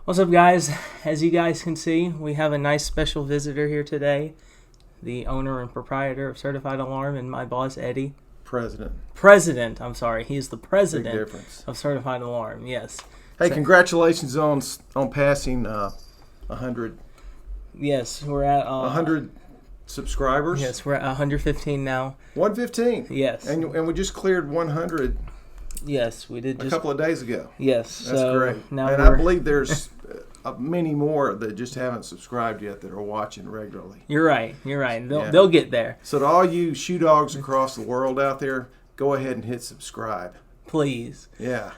What's up, guys? As you guys can see, we have a nice special visitor here today. The owner and proprietor of Certified Alarm and my boss, Eddie. President, I'm sorry. He's the president of Certified Alarm, yes. Hey, congratulations on passing 100. Yes, we're at 100 subscribers. Yes, we're at 115 now. 115? Yes. And we just cleared 100. Yes, we did a couple of days ago. Yes. That's great. Now and I believe there's many more that just haven't subscribed yet that are watching regularly. You're right. They'll get there. So to all you shoe dogs across the world out there, go ahead and hit subscribe. Please. Yeah.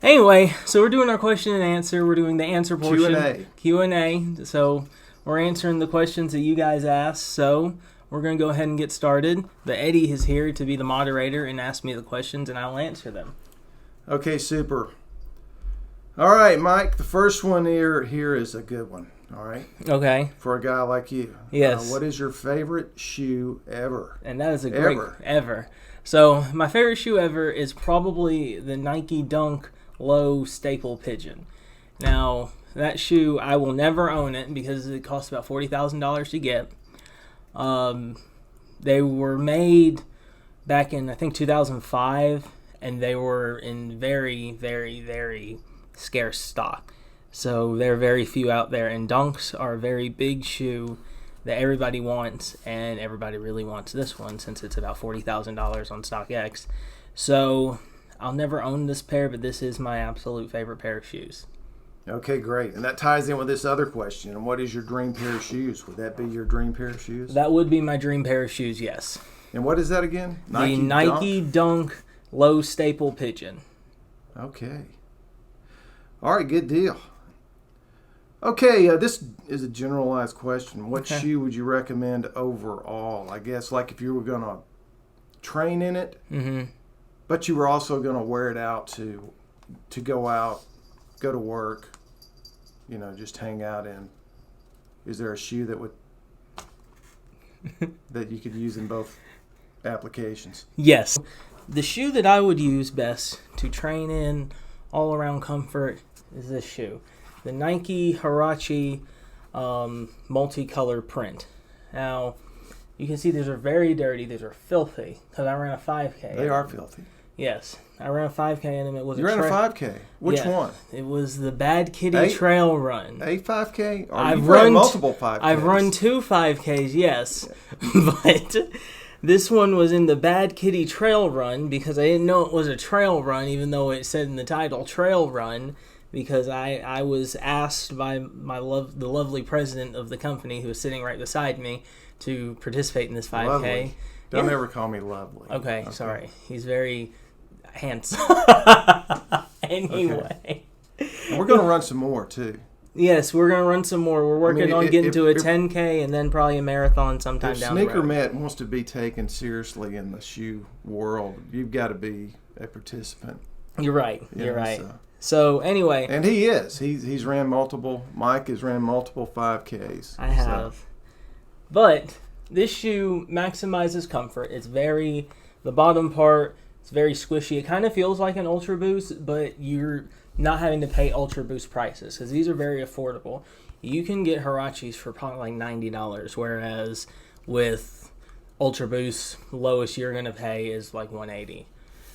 Anyway, so we're doing our question and answer. We're doing the answer portion. Q&A. So we're answering the questions that you guys asked. So we're going to go ahead and get started. But Eddie is here to be the moderator and ask me the questions, and I'll answer them. Okay, super. All right, Mike, the first one here is a good one, all right? Okay. For a guy like you. Yes. What is your favorite shoe ever? And that is a great... Ever. So my favorite shoe ever is probably the Nike Dunk Low Staple Pigeon. Now, that shoe, I will never own it because it costs about $40,000 to get. They were made back in, I think, 2005, and they were in very, very, very scarce stock. So there are very few out there, and Dunks are a very big shoe that everybody wants, and everybody really wants this one since it's about $40,000 on StockX. So I'll never own this pair, but this is my absolute favorite pair of shoes. Okay, great. And that ties in with this other question. And what is your dream pair of shoes? Would that be your dream pair of shoes? That would be my dream pair of shoes, yes. And what is that again? The Nike Dunk Low Staple Pigeon. Okay. All right, good deal. Okay, this is a generalized question. What shoe would you recommend overall? I guess like if you were going to train in it, but you were also going to wear it out to go out, go to work, just hang out in. Is there a shoe that would that you could use in both applications? Yes. The shoe that I would use best to train in all around comfort is this shoe. The Nike Huarache multicolor print. Now, you can see these are very dirty. These are filthy because I ran a 5K. They are filthy. Yes. I ran a 5K in them. You ran a 5K? Which one? It was the Bad Kitty Trail Run. A 5K? I've run multiple 5Ks. I've run 2 5Ks, yes. Yeah. But this one was in the Bad Kitty Trail Run because I didn't know it was a trail run, even though it said in the title Trail Run, because I was asked by the lovely president of the company, who was sitting right beside me, to participate in this 5K. Lovely. Don't ever call me lovely. Okay, sorry. He's very handsome. Anyway. Okay. We're going to run some more, too. Yes, we're going to run some more. We're working on getting to a 10K and then probably a marathon sometime down the road. If Sneaker Matt wants to be taken seriously in the shoe world, you've got to be a participant. You're right. You're right. So anyway. And he is. He's ran multiple. Mike has ran multiple 5Ks. I have. So. But this shoe maximizes comfort. It's the bottom part, it's very squishy. It kind of feels like an Ultra Boost, but you're not having to pay Ultra Boost prices because these are very affordable. You can get Huaraches for probably like $90, whereas with Ultra Boost, lowest you're going to pay is like $180.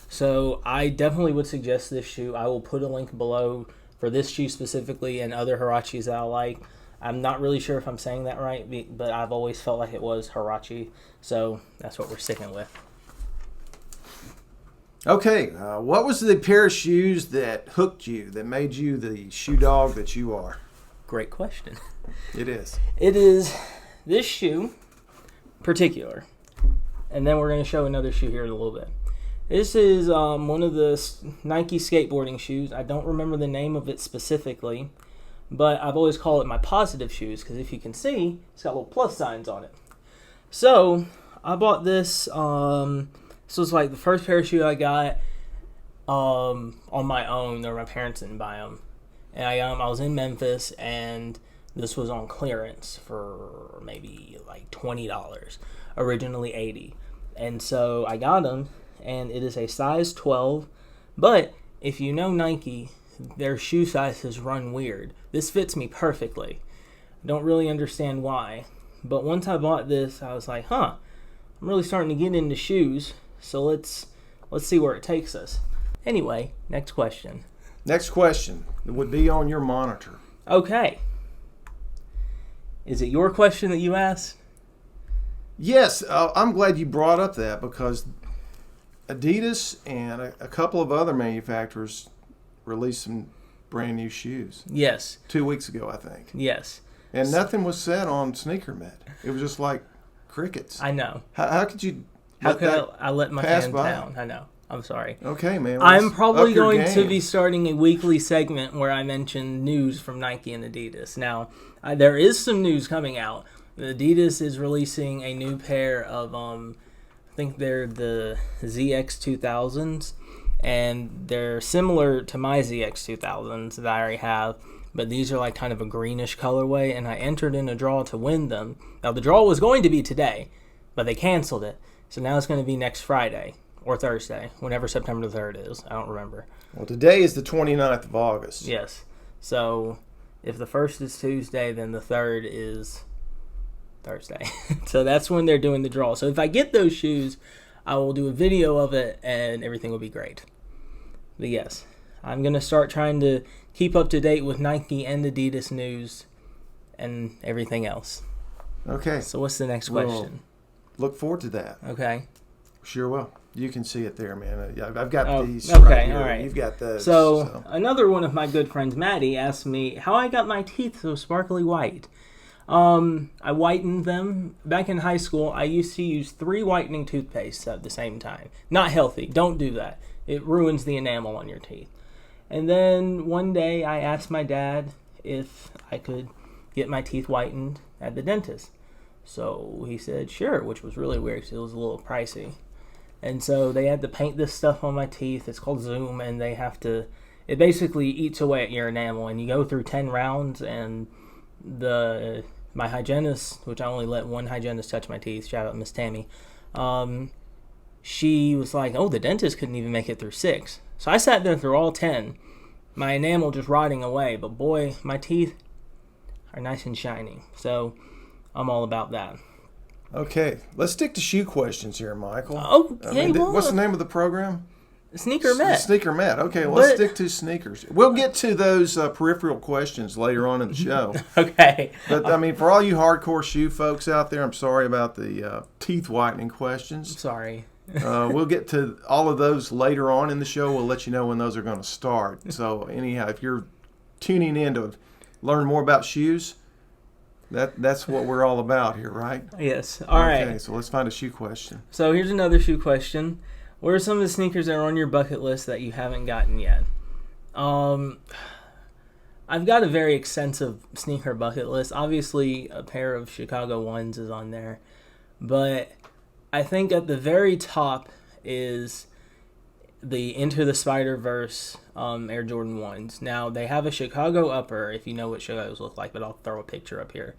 So I definitely would suggest this shoe. I will put a link below for this shoe specifically and other Huaraches that I like. I'm not really sure if I'm saying that right, but I've always felt like it was Huarache, so that's what we're sticking with. Okay, what was the pair of shoes that hooked you, that made you the shoe dog that you are? Great question. It is. It is this shoe particular, and then we're going to show another shoe here in a little bit. This is one of the Nike skateboarding shoes. I don't remember the name of it specifically, but I've always called it my positive shoes because if you can see, it's got little plus signs on it. So I bought this. This was like the first pair of shoes I got on my own. Or my parents didn't buy them, and I was in Memphis, and this was on clearance for maybe like $20. Originally $80, and so I got them. And it is a size 12, but if you know Nike, their shoe sizes run weird. This fits me perfectly. Don't really understand why. But once I bought this, I was like, I'm really starting to get into shoes. So let's see where it takes us. Anyway, next question. Next question would be on your monitor. Okay. Is it your question that you asked? Yes, I'm glad you brought up that because Adidas and a couple of other manufacturers released some brand new shoes. Yes. 2 weeks ago, I think. Yes. And nothing was said on SneakerMed. It was just like crickets. I know. How could you? I let my fans by? down? I know. I'm sorry. Okay, man. I'm probably going to be starting a weekly segment where I mention news from Nike and Adidas. Now, there is some news coming out. Adidas is releasing a new pair of, I think they're the ZX 2000s, and they're similar to my ZX 2000s that I already have, but these are like kind of a greenish colorway, and I entered in a draw to win them. Now, the draw was going to be today, but they canceled it, so now it's going to be next Friday. Or Thursday, whenever September the 3rd is. I don't remember. Well, today is the 29th of August. Yes. So, if the 1st is Tuesday, then the 3rd is Thursday. So, that's when they're doing the draw. So, if I get those shoes, I will do a video of it, and everything will be great. But yes, I'm going to start trying to keep up to date with Nike and Adidas news and everything else. Okay. So, what's the next question? Look forward to that. Okay. Sure will. You can see it there, man. I've got these okay, right here. all right. You've got those. So, another one of my good friends, Maddie, asked me how I got my teeth so sparkly white. I whitened them. Back in high school, I used to use 3 whitening toothpastes at the same time. Not healthy. Don't do that. It ruins the enamel on your teeth. And then one day, I asked my dad if I could get my teeth whitened at the dentist. So he said, sure, which was really weird because it was a little pricey. And so they had to paint this stuff on my teeth. It's called Zoom, and it basically eats away at your enamel. And you go through 10 rounds, and my hygienist, which I only let one hygienist touch my teeth, shout out Miss Tammy, she was like, the dentist couldn't even make it through 6. So I sat there through all 10, my enamel just rotting away. But boy, my teeth are nice and shiny. So I'm all about that. Okay, let's stick to shoe questions here, Michael. Okay, what's the name of the program? SneakerMed. SneakerMed. Okay, well, let's stick to sneakers. We'll get to those peripheral questions later on in the show. Okay. But, for all you hardcore shoe folks out there, I'm sorry about the teeth whitening questions. Sorry. We'll get to all of those later on in the show. We'll let you know when those are going to start. So, anyhow, if you're tuning in to learn more about shoes, that's what we're all about here, right? Yes. All right. Okay, so let's find a shoe question. So here's another shoe question. What are some of the sneakers that are on your bucket list that you haven't gotten yet? I've got a very extensive sneaker bucket list. Obviously, a pair of Chicago 1s is on there. But I think at the very top is the Into the Spider-Verse Air Jordan 1s. Now, they have a Chicago upper, if you know what Chicago's look like, but I'll throw a picture up here.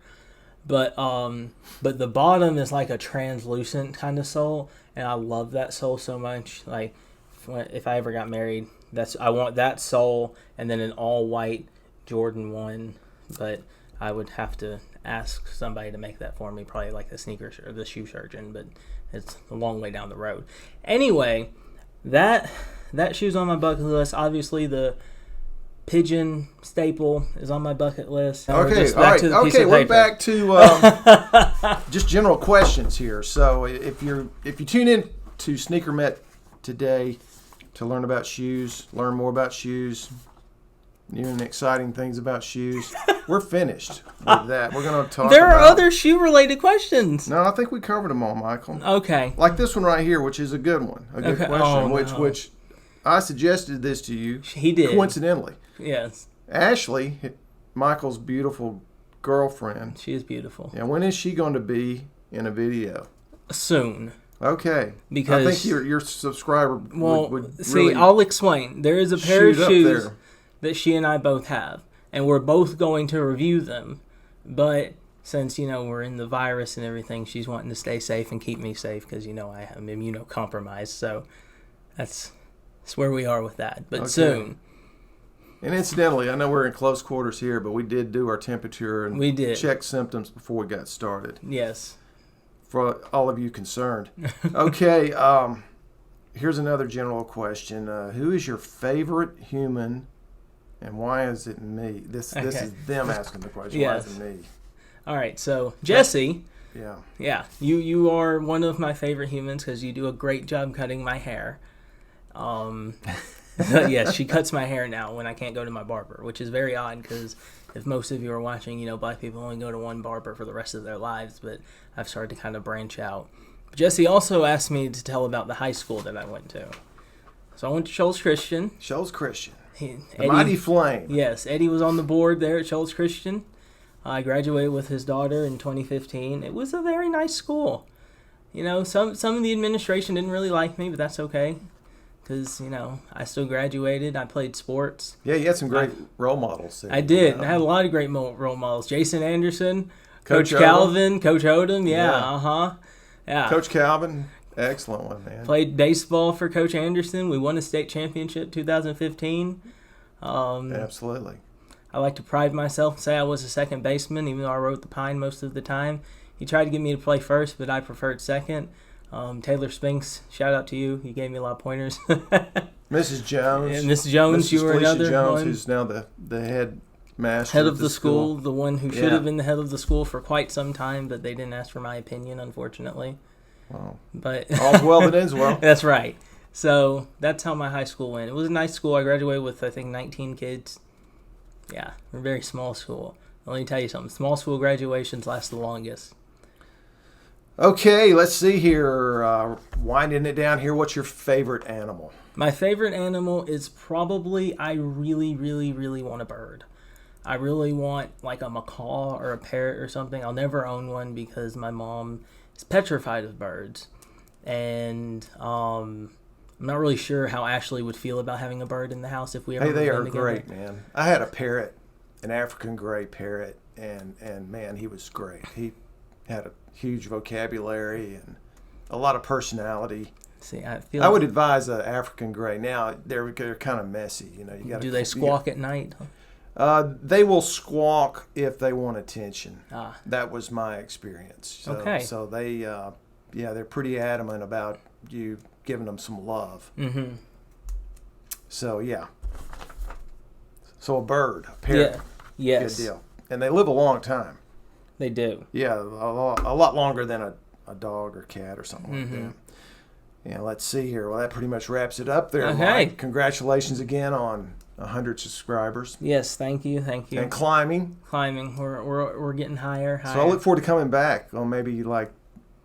But the bottom is like a translucent kind of sole, and I love that sole so much. Like, if I ever got married, I want that sole and then an all-white Jordan 1, but I would have to ask somebody to make that for me, probably like the shoe surgeon, but it's a long way down the road. Anyway, that shoe's on my bucket list. Obviously, the Pigeon staple is on my bucket list. Okay, all right. Okay, we're back to just general questions here. So if you tune in to SneakerMed today to learn about shoes, learn more about shoes, new and exciting things about shoes, we're finished with that. We're going to talk There are other shoe-related questions. No, I think we covered them all, Michael. Okay. Like this one right here, which is a good one. A good question, which I suggested this to you. He did. Coincidentally. Yes. Ashley, Michael's beautiful girlfriend. She is beautiful. Yeah, when is she going to be in a video? Soon. Okay. Because I think your subscriber would see, really I'll explain. There is a pair of shoes that she and I both have, and we're both going to review them. But since, we're in the virus and everything, she's wanting to stay safe and keep me safe because, I am immunocompromised. So that's where we are with that. But soon. And incidentally, I know we're in close quarters here, but we did do our temperature and We did. check symptoms before we got started. Yes. For all of you concerned. Okay, here's another general question. Who is your favorite human, and why is it me? This is them asking the question. Yes. Why is it me? All right, so Jesse, Yeah. you are one of my favorite humans because you do a great job cutting my hair. Yes, she cuts my hair now when I can't go to my barber, which is very odd because if most of you are watching, black people only go to one barber for the rest of their lives, but I've started to kind of branch out. Jesse also asked me to tell about the high school that I went to. So I went to Shoals Christian. Shoals Christian. The Mighty Flame. Yes, Eddie was on the board there at Shoals Christian. I graduated with his daughter in 2015. It was a very nice school. Some of the administration didn't really like me, but that's okay. Because, I still graduated. I played sports. Yeah, you had some great role models there. I did. I had a lot of great role models. Jason Anderson, Coach Calvin, Coach Odom. Yeah. Coach Calvin, excellent one, man. Played baseball for Coach Anderson. We won a state championship 2015. Absolutely. I like to pride myself and say I was a second baseman, even though I rode the pine most of the time. He tried to get me to play first, but I preferred second. Taylor Spinks, shout out to you. You gave me a lot of pointers. Mrs. Jones. Yeah, Mrs. Jones, you were Felicia another Jones, one. Who's now the head master. Head of the school, the one who should have been the head of the school for quite some time, but they didn't ask for my opinion, unfortunately. Wow. But all's well that ends well. That's right. So that's how my high school went. It was a nice school. I graduated with, I think, 19 kids. Yeah, we're a very small school. Let me tell you something. Small school graduations last the longest. Okay, let's see here. Winding it down here, what's your favorite animal? My favorite animal is probably, I really, really, really want a bird. I really want like a macaw or a parrot or something. I'll never own one because my mom is petrified of birds. And I'm not really sure how Ashley would feel about having a bird in the house if we ever Hey, they are moved in together. great, man. I had a parrot, an African gray parrot, and man, he was great. He had a huge vocabulary and a lot of personality. See, I would advise an African gray. Now they're kind of messy, You got. Do they squawk at night? They will squawk if they want attention. Ah. That was my experience. So, Okay. So they, they're pretty adamant about you giving them some love. Mm-hmm. So yeah. So a bird, a parrot. Yeah. Yes. Good deal. And they live a long time. They do. Yeah, a lot longer than a dog or cat or something like Mm-hmm. that. Yeah, let's see here. Well, that pretty much wraps it up there, Okay. Mike. Congratulations again on 100 subscribers. Yes, thank you. And climbing. Climbing. We're getting higher. So I look forward to coming back on maybe like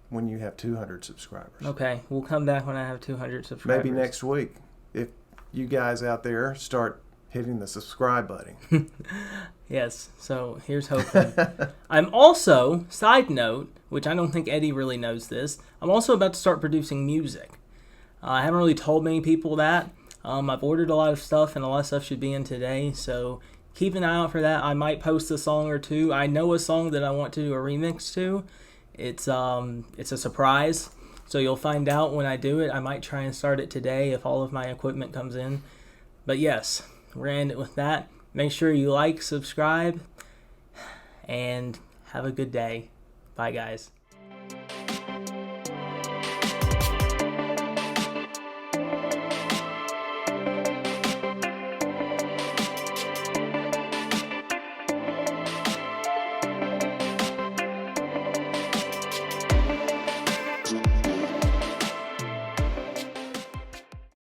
when you have 200 subscribers. Okay, we'll come back when I have 200 subscribers. Maybe next week if you guys out there start hitting the subscribe button. Yes, so here's hoping. I'm also, side note, which I don't think Eddie really knows this, I'm also about to start producing music. I haven't really told many people that. I've ordered a lot of stuff, and a lot of stuff should be in today, so keep an eye out for that. I might post a song or two. I know a song that I want to do a remix to. It's a surprise, so you'll find out when I do it. I might try and start it today if all of my equipment comes in. But yes, we're going to end it with that. Make sure you like, subscribe, and have a good day. Bye, guys.